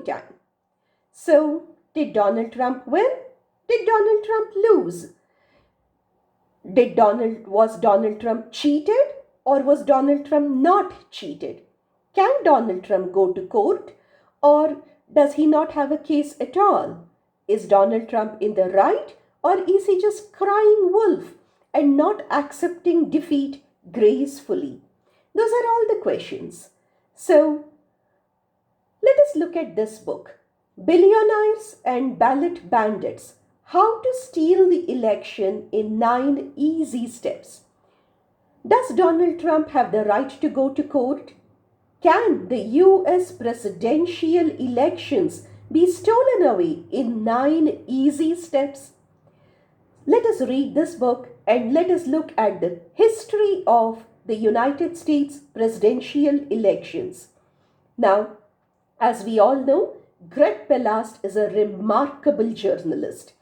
time. So, did Donald Trump win? Did Donald Trump lose? Was Donald Trump cheated or was Donald Trump not cheated? Can Donald Trump go to court or does he not have a case at all? Is Donald Trump in the right or is he just crying wolf and not accepting defeat gracefully? Those are all the questions. So let us look at this book, Billionaires and Ballot Bandits: How to Steal the Election in 9 Easy Steps. Does Donald Trump have the right to go to court? Can the US presidential elections be stolen away in 9 easy steps? Let us read this book and let us look at the history of the United States presidential elections. Now, as we all know, Greg Palast is a remarkable journalist.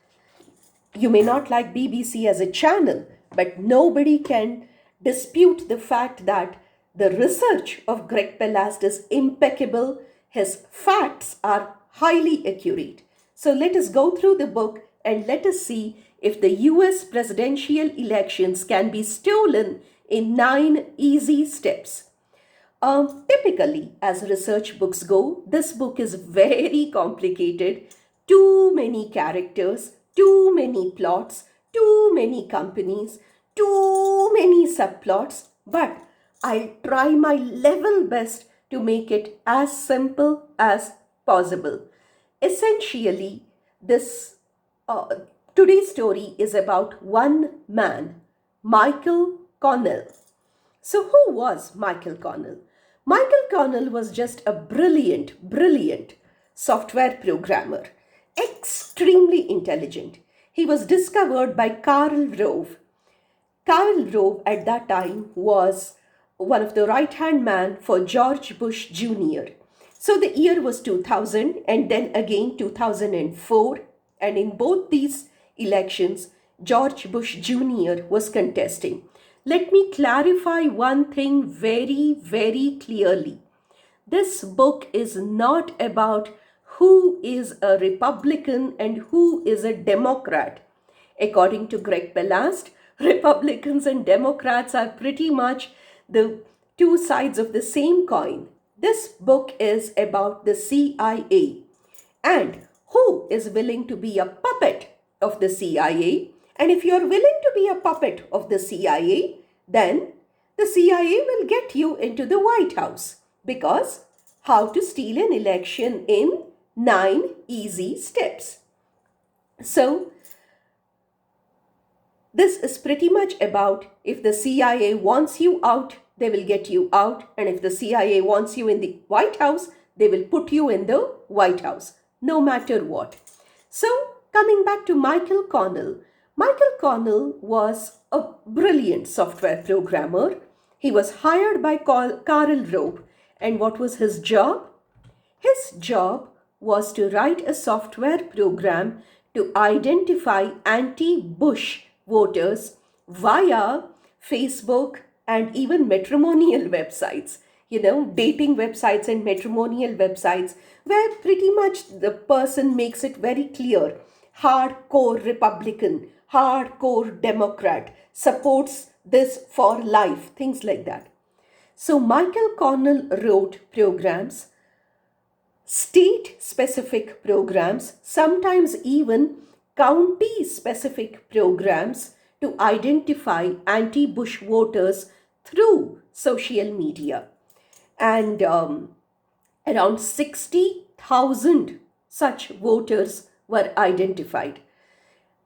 You may not like BBC as a channel, but nobody can dispute the fact that the research of Greg Palast is impeccable. His facts are highly accurate. So let us go through the book and let us see if the US presidential elections can be stolen in 9 easy steps. Typically, as research books go, this book is very complicated. Too many characters, too many plots, too many companies, too many subplots, but I'll try my level best to make it as simple as possible. Essentially, this today's story is about one man, Michael Connell. So who was Michael Connell? Michael Connell was just a brilliant software programmer, extremely intelligent. He was discovered by Karl Rove. Karl Rove at that time was one of the right-hand man for George Bush Jr. So the year was 2000 and then again 2004, and in both these elections, George Bush Jr. was contesting. Let me clarify one thing very clearly. This book is not about who is a Republican and who is a Democrat. According to Greg Palast, Republicans and Democrats are pretty much the two sides of the same coin. This book is about the CIA and who is willing to be a puppet of the CIA. And if you're willing to be a puppet of the CIA, then the CIA will get you into the White House, because how to steal an election in 9 easy steps. So this is pretty much about if the CIA wants you out, they will get you out. And if the CIA wants you in the White House, they will put you in the White House, no matter what. So coming back to Michael Connell. Michael Connell was a brilliant software programmer. He was hired by Karl Rove. And what was his job? His job was to write a software program to identify anti-Bush voters via Facebook and even matrimonial websites, dating websites and matrimonial websites, where pretty much the person makes it very clear: hardcore Republican, hardcore Democrat, supports this for life, things like that. So Michael Connell wrote programs, state-specific programs, sometimes even county-specific programs to identify anti-Bush voters through social media. And around 60,000 such voters were identified.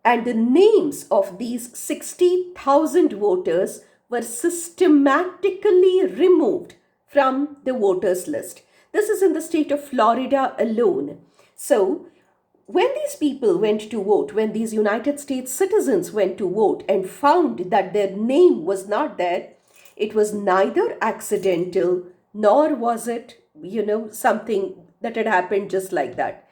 And the names of these 60,000 voters were systematically removed from the voters list. This is in the state of Florida alone. So when these people went to vote, when these United States citizens went to vote and found that their name was not there, it was neither accidental nor was it, something that had happened just like that.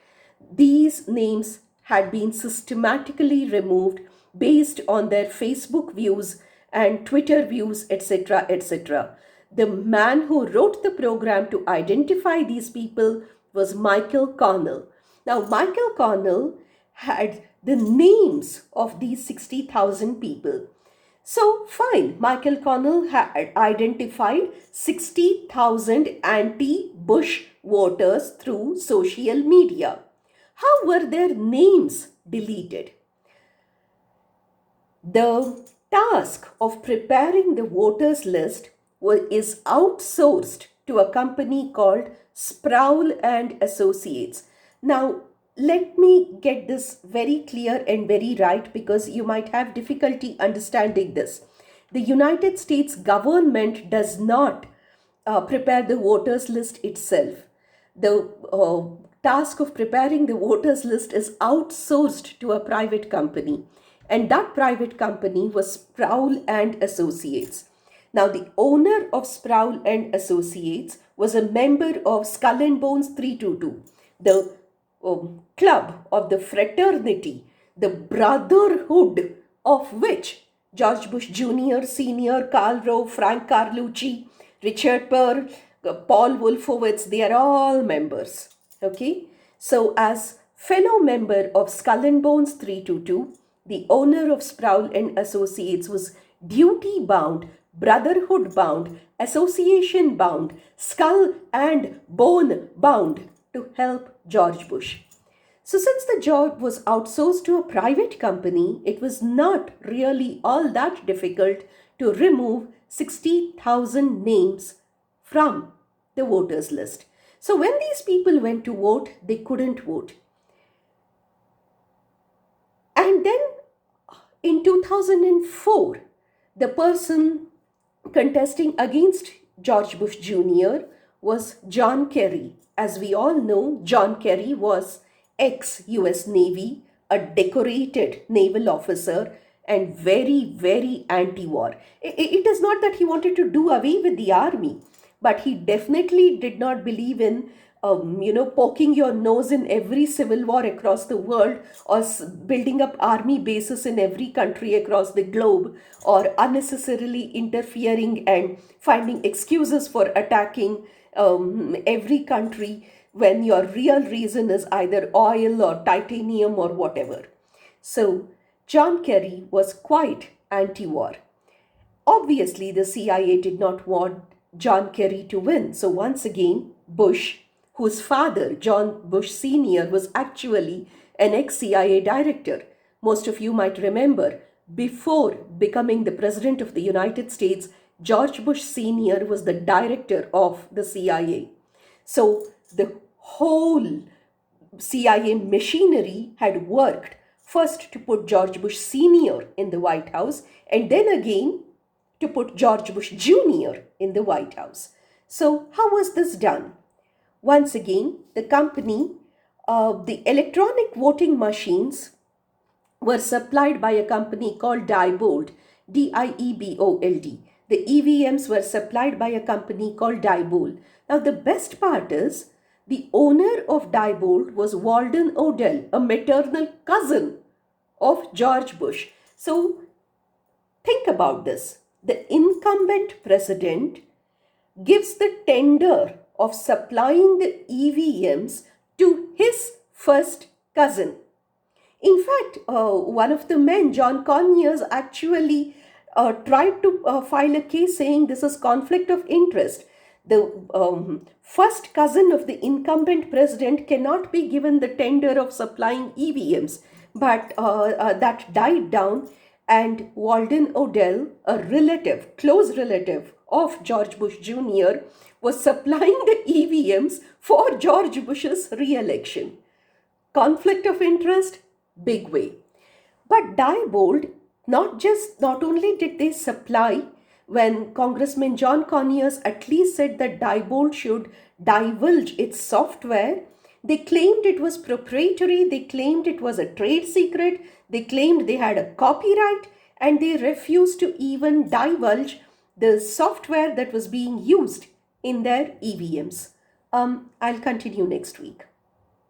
These names had been systematically removed based on their Facebook views and Twitter views, etc. The man who wrote the program to identify these people was Michael Connell. Now, Michael Connell had the names of these 60,000 people. So, fine, Michael Connell had identified 60,000 anti-Bush voters through social media. How were their names deleted? The task of preparing the voters list is outsourced to a company called Sproul and Associates. Now, let me get this very clear and very right, because you might have difficulty understanding this. The United States government does not prepare the voters list itself. The task of preparing the voters list is outsourced to a private company, and that private company was Sproul and Associates. Now, the owner of Sproul and Associates was a member of Skull and Bones 322, the club of the fraternity, the brotherhood of which George Bush Jr., Sr., Karl Rove, Frank Carlucci, Richard Pearl, Paul Wolfowitz, they are all members. Okay, so as fellow member of Skull and Bones 322, the owner of Sproul and Associates was duty bound, brotherhood bound, association bound, skull and bone bound to help George Bush. So since the job was outsourced to a private company, it was not really all that difficult to remove 60,000 names from the voters list. So when these people went to vote, they couldn't vote. And then in 2004, the person contesting against George Bush Jr. was John Kerry. As we all know, John Kerry was ex-US Navy, a decorated naval officer, and very, very anti-war. It is not that he wanted to do away with the army, but he definitely did not believe in poking your nose in every civil war across the world, or building up army bases in every country across the globe, or unnecessarily interfering and finding excuses for attacking every country when your real reason is either oil or titanium or whatever. So John Kerry was quite anti-war. Obviously, the CIA did not want John Kerry to win. So once again, Bush, whose father, John Bush Sr., was actually an ex-CIA director. Most of you might remember, before becoming the President of the United States, George Bush Sr. was the director of the CIA. So the whole CIA machinery had worked first to put George Bush Sr. in the White House, and then again to put George Bush Jr. in the White House. So how was this done? Once again, the company, the electronic voting machines were supplied by a company called Diebold, Diebold. The EVMs were supplied by a company called Diebold. Now, the best part is, the owner of Diebold was Walden Odell, a maternal cousin of George Bush. So, think about this. The incumbent president gives the tender of supplying the EVMs to his first cousin. In fact, one of the men, John Conyers, actually tried to file a case saying this is conflict of interest. The first cousin of the incumbent president cannot be given the tender of supplying EVMs. But that died down, and Walden Odell, a relative, close relative of George Bush Jr., was supplying the EVMs for George Bush's re-election. Conflict of interest, big way. But Diebold, not only did they supply, when Congressman John Conyers at least said that Diebold should divulge its software, they claimed it was proprietary, they claimed it was a trade secret, they claimed they had a copyright, and they refused to even divulge the software that was being used in their EVMs. I'll continue next week.